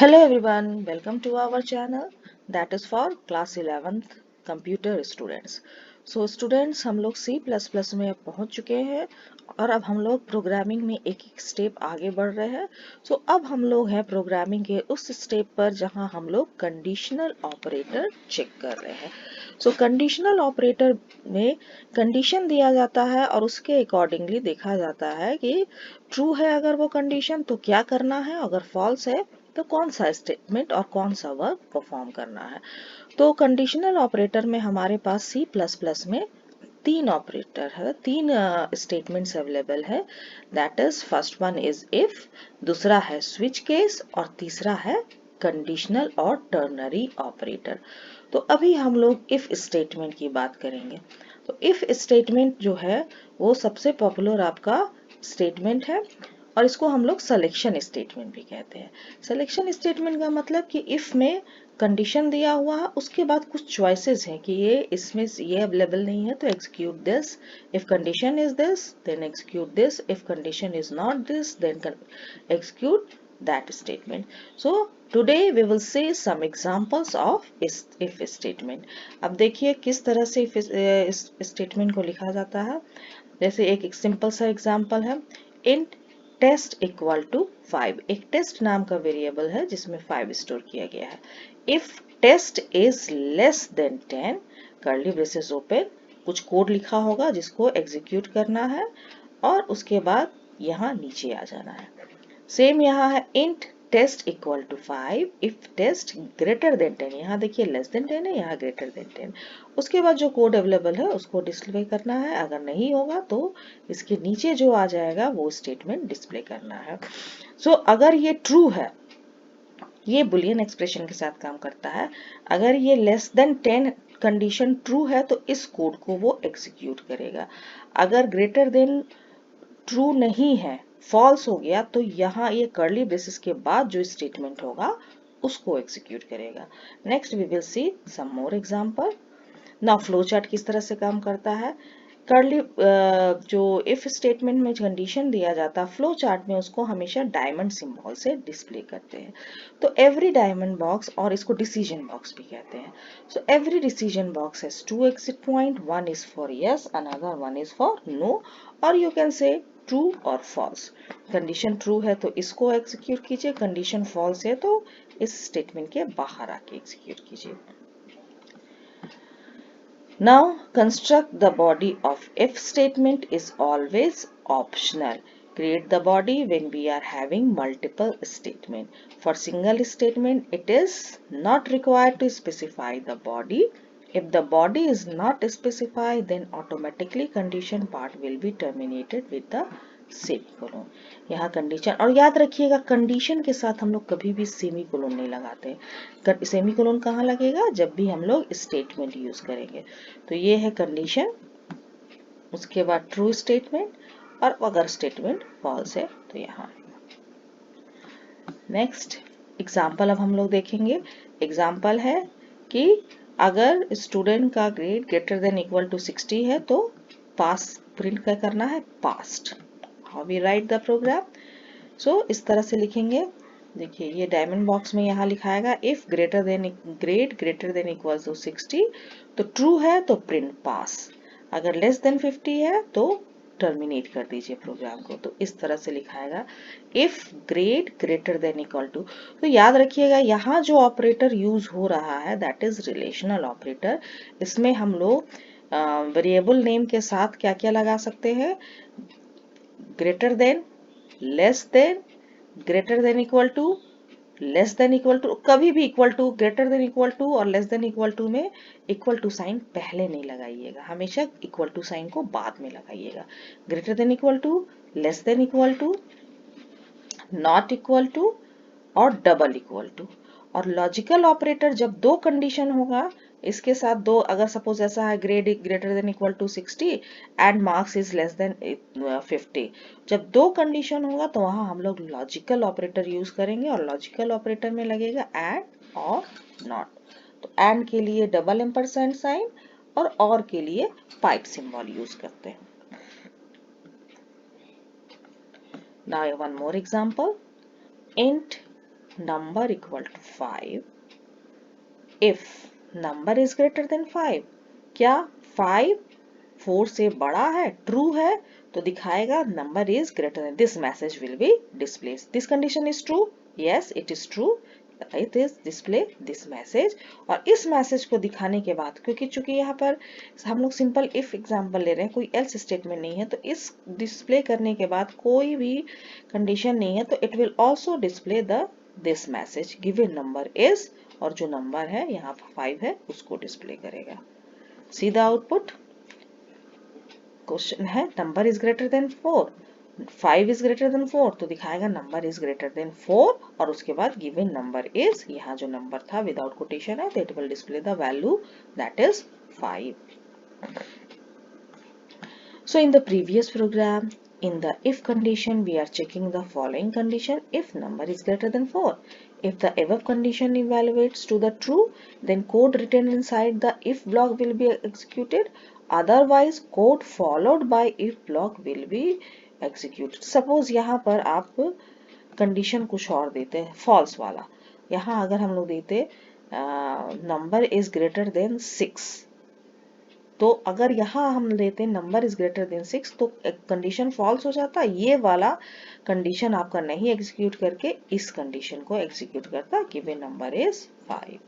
Hello everyone, welcome to our channel that is for class 11th computer students. So students हम लोग C++ में पहुंच चुके हैं और अब हम लोग प्रोग्रामिंग में एक एक स्टेप आगे बढ़ रहे हैं. सो अब हम लोग हैं प्रोग्रामिंग के उस स्टेप पर जहां हम लोग कंडीशनल ऑपरेटर चेक कर रहे हैं. सो कंडीशनल ऑपरेटर में कंडीशन दिया जाता है और उसके अकॉर्डिंगली देखा जाता है कि ट्रू है अगर वो कंडीशन तो क्या करना है, अगर फॉल्स है तो कौन सा स्टेटमेंट और कौन सा वर्क परफॉर्म करना है. तो कंडीशनल ऑपरेटर में हमारे पास सी प्लस प्लस में तीन ऑपरेटर है, तीन स्टेटमेंट्स अवेलेबल है. That is first one is if, दूसरा है स्विच केस और तीसरा है कंडीशनल और टर्नरी ऑपरेटर. तो अभी हम लोग इफ स्टेटमेंट की बात करेंगे. तो इफ स्टेटमेंट जो है वो सबसे पॉपुलर आपका स्टेटमेंट है और इसको हम लोग सिलेक्शन स्टेटमेंट भी कहते हैं. सिलेक्शन स्टेटमेंट का मतलब कि इफ में कंडीशन दिया हुआ है, उसके बाद कुछ चॉइसेस हैं कि ये इसमें ये अवेलेबल नहीं है तो execute this, if condition is this then execute this, if condition is not this then execute that statement. So today we will see some examples of if statement. अब देखिए किस तरह से इस स्टेटमेंट को लिखा जाता है. जैसे एक सिंपल सा एग्जांपल है, इंट टेस्ट इक्वल टू 5. एक टेस्ट नाम का वेरिएबल है जिसमें 5 स्टोर किया गया है. If test is less than 10 curly braces open, कुछ कोड लिखा होगा जिसको एग्जीक्यूट करना है और उसके बाद यहाँ नीचे आ जाना है. सेम यहाँ है int test equal to 5 if test greater than 10. यहाँ देखिए लेस देन 10 है, यहाँ ग्रेटर देन 10. उसके बाद जो कोड अवेलेबल है उसको डिस्प्ले करना है, अगर नहीं होगा तो इसके नीचे जो आ जाएगा वो स्टेटमेंट डिस्प्ले करना है. सो अगर ये ट्रू है, ये बुलियन एक्सप्रेशन के साथ काम करता है. अगर ये लेस देन 10 कंडीशन ट्रू है तो इस कोड को वो एग्जीक्यूट करेगा. अगर ग्रेटर देन ट्रू नहीं है, फॉल्स हो गया, तो यहाँ ये कर्ली ब्रेसेस के बाद जो स्टेटमेंट होगा उसको एग्जीक्यूट करेगा. Next we will see some more example. Now flow chart किस तरह से काम करता है. कर्ली जो इफ स्टेटमेंट में कंडीशन दिया जाता है फ्लो चार्ट में उसको हमेशा डायमंड सिंबल से डिस्प्ले करते हैं. तो एवरी डायमंड बॉक्स, और इसको डिसीजन बॉक्स भी कहते हैं. So every decision box has two exit point, one is for yes, another one is for no, और यू कैन से ट्रू और फॉल्स. कंडीशन ट्रू है तो इसको एग्जीक्यूट कीजिए, कंडीशन फॉल्स है तो इस स्टेटमेंट के बाहर आके एग्जीक्यूट कीजिए. Now construct the body of if statement is always optional. Create the body when we are having multiple statement. For single statement it is not required to specify the body. If the body is not specified then automatically condition part will be terminated with the semicolon. यहाँ condition, और याद रखिएगा condition के साथ हम लोग कभी भी सेमीकोलन नहीं लगाते. सेमीकोलन कहाँ लगेगा, जब भी हम लोग स्टेटमेंट यूज करेंगे. तो ये है कंडीशन, उसके बाद ट्रू स्टेटमेंट, और अगर स्टेटमेंट फॉल्स है तो यहाँ. नेक्स्ट एग्जाम्पल अब हम लोग देखेंगे. एग्जाम्पल है कि अगर स्टूडेंट का grade greater than equal to 60 है तो पास प्रिंट क्या करना है, past. How we write the program. So इस तरह से लिखेंगे. देखिए ये डायमंड बॉक्स में यहाँ लिखाएगा if greater than grade greater than equal to 60, तो ट्रू है तो प्रिंट पास, अगर लेस देन 50 है तो टर्मिनेट कर दीजिए प्रोग्राम को. तो इस तरह से लिखाएगा if grade greater than equal to. तो याद रखिएगा यहाँ जो ऑपरेटर यूज हो रहा है दैट इज रिलेशनल ऑपरेटर. इसमें हम लोग वेरिएबल नेम के साथ क्या क्या लगा सकते हैं, greater than, less than, greater than equal to, less than equal to. कभी भी equal to, greater than equal to और लेस देन इक्वल टू में इक्वल टू साइन पहले नहीं लगाइएगा, हमेशा इक्वल टू साइन को बाद में लगाइएगा. Greater than equal to, less than equal to, not equal to और डबल इक्वल टू. और लॉजिकल ऑपरेटर जब दो कंडीशन होगा इसके साथ दो, अगर सपोज ऐसा है grade greater than equal to 60 and marks is less than 50, जब दो कंडीशन होगा तो वहां हम लोग लॉजिकल ऑपरेटर यूज करेंगे और लॉजिकल ऑपरेटर में लगेगा एंड और नॉट. तो एंड के लिए डबल एम्परसेंड साइन और के लिए पाइप सिंबल यूज करते हैं. Now one more example. Int number equal to 5, if number is greater than 5, क्या 5 4 से बड़ा है, ट्रू है, तो दिखाएगा number is greater then, this message will be display, this condition is true, yes it is true, it is display this message. और इस message को दिखाने के बाद, क्योंकि चूंकि यहाँ पर हम लोग सिंपल इफ एग्जांपल ले रहे हैं, कोई एल्स स्टेटमेंट नहीं है, तो इस डिस्प्ले करने के बाद कोई भी कंडीशन नहीं है, तो it will also display the this message given number is, और जो नंबर है यहाँ 5 है उसको डिस्प्ले करेगा। सीधा आउटपुट क्वेश्चन है number is greater then 4, 5 is greater then 4, तो दिखाएगा नंबर इज ग्रेटर देन 4, और उसके बाद गिवन नंबर इज, यहाँ जो नंबर था विदाउट कोटेशन है, that will display the value that is 5। So in the previous program, in the if condition, we are checking the following condition if number is greater than 4. If the above condition evaluates to the true, then code written inside the if block will be executed. Otherwise, code followed by if block will be executed. Suppose यहाँ पर आप condition कुछ और देते हैं, false वाला। यहाँ अगर हम लोग देते number is greater than 6, तो अगर यहाँ हम लेते नंबर इज ग्रेटर देन 6, तो कंडीशन फॉल्स हो जाता, ये वाला कंडीशन आपका नहीं एग्जीक्यूट करके इस कंडीशन को एग्जीक्यूट करता, given number is 5।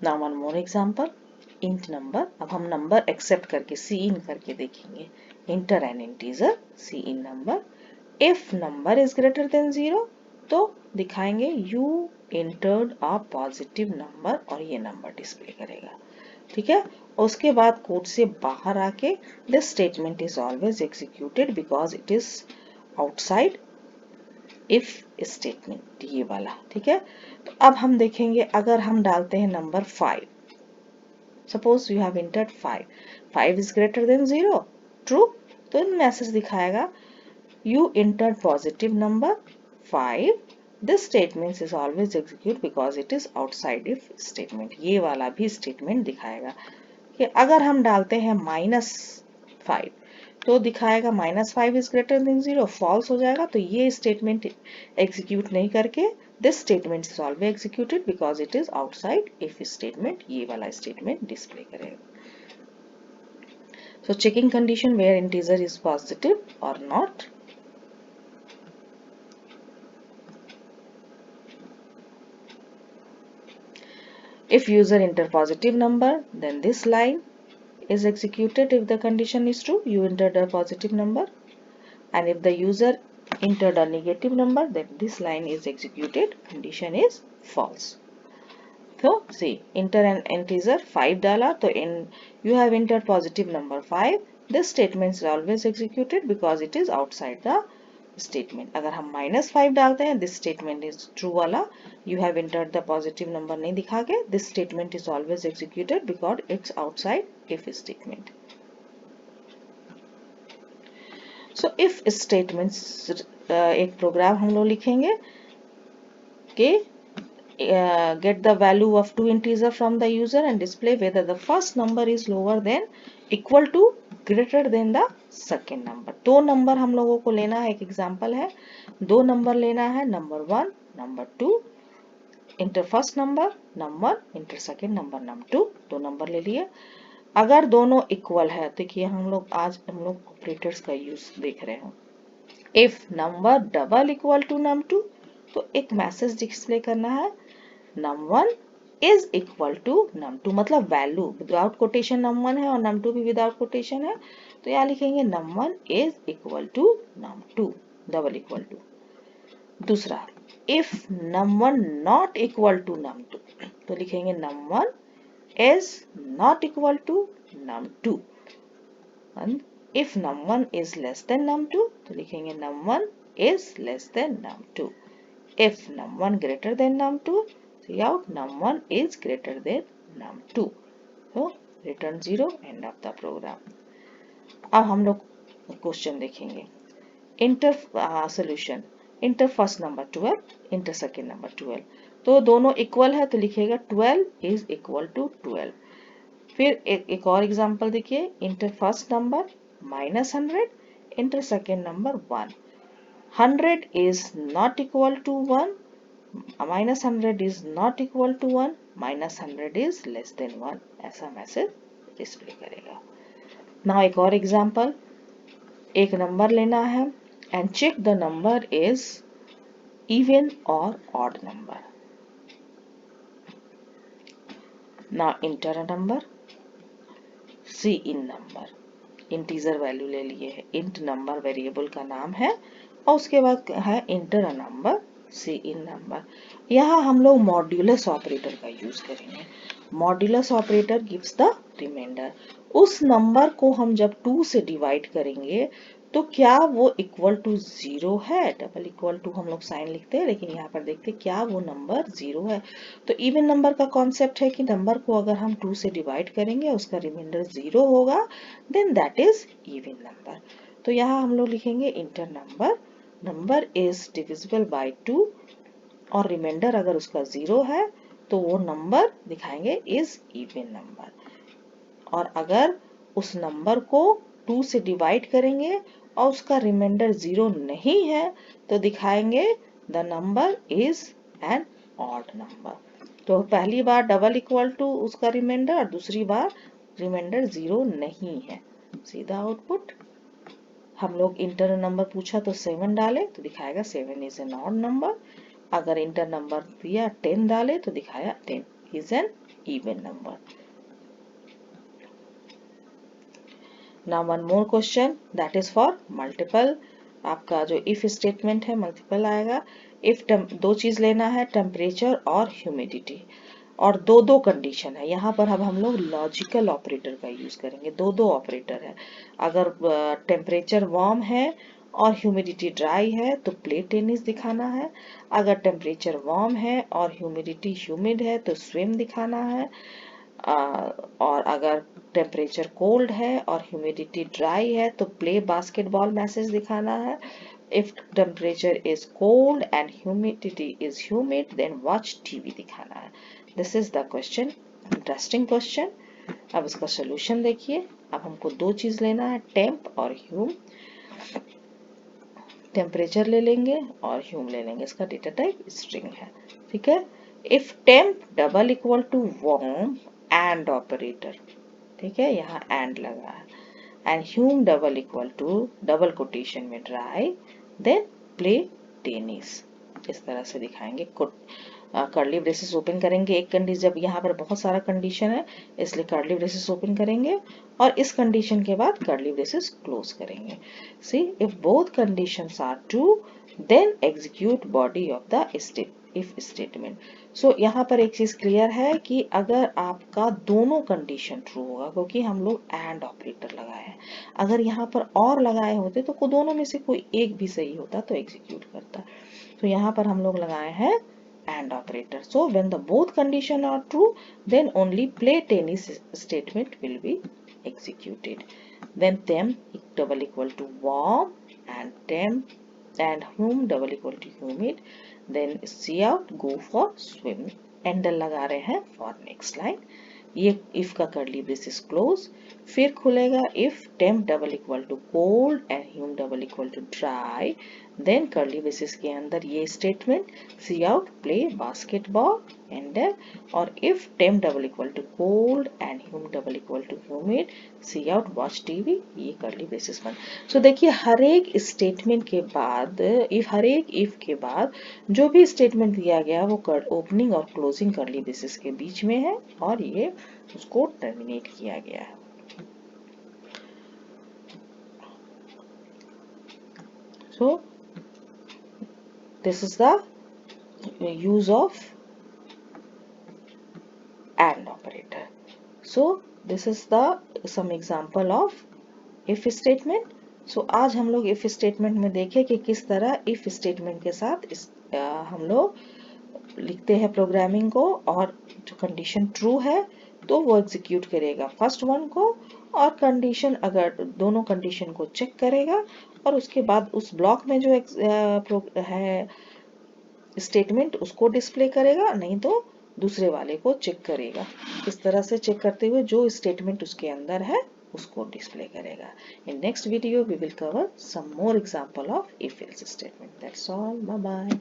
Now one more example, int number. अब हम नंबर एक्सेप्ट करके सी इन करके देखेंगे, enter an integer cin number, if number is greater than 0, तो दिखाएंगे you entered a positive number, और ये नंबर डिस्प्ले करेगा, ठीक है। उसके बाद कोड से बाहर आके this statement is always executed because it is outside if statement, ये वाला, ठीक है। तो अब हम देखेंगे अगर हम डालते हैं number 5, suppose you have entered 5, 5 is greater than 0, true, तो मैसेज दिखाएगा you entered positive number 5, this statement is always execute because it is outside if statement, ये वाला भी स्टेटमेंट दिखाएगा। कि अगर हम डालते हैं -5, तो दिखाएगा -5 इज ग्रेटर देन 0, फॉल्स हो जाएगा, तो ये स्टेटमेंट एग्जीक्यूट नहीं करके this statement is always executed because it is outside if statement, ये वाला स्टेटमेंट डिस्प्ले करेगा। So checking condition where integer is positive और not. If user enter positive number, then this line is executed. If the condition is true, you entered a positive number, and if the user entered a negative number, then this line is executed. Condition is false. So see, enter an integer 5 डाला, तो you have entered positive number 5. This statement is always executed because it is outside the statement. अगर हम -5 डालते हैं, this statement is true वाला, you have entered the positive number नहीं दिखा के, this statement is always executed because it's outside if statement. So if statements, एक programme हम लोग लिखेंगे कि get the value of two integers from the user and display whether the first number is lower than, equal to, greater than the second number। दो number हम लोगों को लेना है, एक एग्जांपल है, दो नंबर लेना है, number 1 number 2, inter first number number, inter second number number 2, दो नंबर ले लिए। अगर दोनों इक्वल है, देखिए हम लोग आज हम लोग ऑपरेटर्स का यूज देख रहे हैं, if number double equal to num2, तो एक मैसेज डिस्प्ले करना है num1 is equal to num2, मतलब वैल्यू विदाउट कोटेशन num1 है और num2 भी विदाउट कोटेशन है, तो यहाँ लिखेंगे num1 is equal to num2 double equal to. दूसरा, if num1 not equal to num2, तो लिखेंगे num1 is not equal to num2, if num1 is less than num2, तो लिखेंगे num1 is less than num2, if num1 greater than num2, see out num1 is greater than num2, so return 0, end of the program। अब हम लोग question देखेंगे, inter solution, inter first number 12, inter second number 12, तो दोनों equal है, तो लिखेगा 12 is equal to 12। फिर एक और एग्जांपल देखिए, inter first number -100, enter second number 1. 100 is not equal to 1, minus 100 is not equal to 1, minus 100 is less than 1, ऐसा मैसेज डिस्प्ले करेगा। नाउ एक और एग्जांपल, एक नंबर लेना है and check the number is even or odd number. Now enter a number, see in number, integer value ले लिए है, इंट नंबर वेरिएबल का नाम है और उसके बाद है enter a number, cin number. यहाँ हम लोग मॉड्यूलस ऑपरेटर का यूज करेंगे। Modulus operator gives the remainder. उस नंबर को हम जब 2 से डिवाइड करेंगे तो क्या वो इक्वल टू 0 है, डबल इक्वल टू हम लोग साइन लिखते हैं, लेकिन यहाँ पर देखते हैं क्या वो नंबर 0 है। तो इवन नंबर का कॉन्सेप्ट है कि नंबर को अगर हम 2 से डिवाइड करेंगे उसका रिमाइंडर 0 होगा, then that is even number. तो यहाँ हम लोग लिखेंगे enter number, number is divisible by 2 और रिमाइंडर अगर उसका 0 है तो वो नंबर दिखाएंगे इज इवन नंबर। और अगर उस नंबर को 2 से डिवाइड करेंगे और उसका रिमाइंडर 0 नहीं है तो दिखाएंगे the number is an odd number. तो पहली बार डबल इक्वल टू उसका रिमाइंडर और दूसरी बार रिमाइंडर 0 नहीं है, सीधा आउटपुट। हम लोग इंटर नंबर पूछा तो 7 डाले तो दिखाएगा 7 इज एन ऑड नंबर। अगर इंटर नंबर दिया 10 डाले तो दिखाया 10 is an even number. Now one more question that is for multiple। आपका जो if स्टेटमेंट है मल्टीपल आएगा। if दो चीज लेना है, टेम्परेचर और ह्यूमिडिटी, और दो कंडीशन है। यहाँ पर अब हम लोग लॉजिकल ऑपरेटर का यूज करेंगे। दो ऑपरेटर है। अगर टेम्परेचर वार्म है और ह्यूमिडिटी ड्राई है तो प्ले टेनिस दिखाना है। अगर टेम्परेचर वार्म है और ह्यूमिडिटी ह्यूमिड है तो स्विम दिखाना है। और अगर टेम्परेचर कोल्ड है और ह्यूमिडिटी ड्राई है तो प्ले बास्केटबॉल मैसेज दिखाना है। If temperature is cold and humidity is humid then watch TV दिखाना है। This is the question, interesting question. अब इसका सोल्यूशन देखिए। अब हमको दो चीज लेना है, टेम्प और ह्यूम। टेम्परेचर ले लेंगे और ह्यूम ले लेंगे, इसका डेटा टाइप स्ट्रिंग है, ठीक है। If temp double equal to warm and operator, ठीक है, यहाँ एंड लगा है, and hum double equal to double quotation में ड्राई देन प्ले टेनिस, इस तरह से दिखाएंगे। कर्ली ब्रेसेस ओपन करेंगे, एक कंडीशन, जब यहाँ पर बहुत सारा कंडीशन है इसलिए कर्ली ब्रेसेस ओपन करेंगे और इस कंडीशन के बाद कर्ली ब्रेसेस क्लोज करेंगे। See if both conditions are true then execute body of the if statement. So यहाँ पर एक चीज क्लियर है कि अगर आपका दोनों कंडीशन ट्रू होगा, क्योंकि हम लोग एंड ऑपरेटर लगाए हैं, अगर यहाँ पर और लगाए होते तो दोनों में से कोई एक भी सही होता तो एग्जीक्यूट करता। तो यहाँ पर हम लोग लगाए हैं and operator. So when the both condition are true, then only play tennis statement will be executed. Then temp double equal to warm and temp and whom double equal to humid. Then see out go for swim. एंडल लगा रहे हैं for next line. ये if का curly braces close, फिर खुलेगा if temp double equal to cold and hum double equal to dry, then curly braces के अंदर ये statement cout play basketball endl, और if temp double equal to cold and hum double equal to humid cout watch TV, ये curly braces बन। So देखिए हर एक statement के बाद हर एक इफ के बाद जो भी स्टेटमेंट दिया गया वो ओपनिंग और क्लोजिंग कर्ली ब्रेसेस के बीच में है और ये उसको टर्मिनेट किया गया है। So this is the use of AND operator. So this is the some example of if statement. So आज हम लोग if statement में देखें कि किस तरह if statement के साथ हम लोग लिखते हैं प्रोग्रामिंग को, और जो कंडीशन ट्रू है तो वो एग्जीक्यूट करेगा फर्स्ट वन को, और कंडीशन अगर दोनों कंडीशन को चेक करेगा और उसके बाद उस ब्लॉक में जो है स्टेटमेंट उसको डिस्प्ले करेगा, नहीं तो दूसरे वाले को चेक करेगा। इस तरह से चेक करते हुए जो स्टेटमेंट उसके अंदर है उसको डिस्प्ले करेगा। In next video we will cover some more example of if else statement. That's all, bye bye.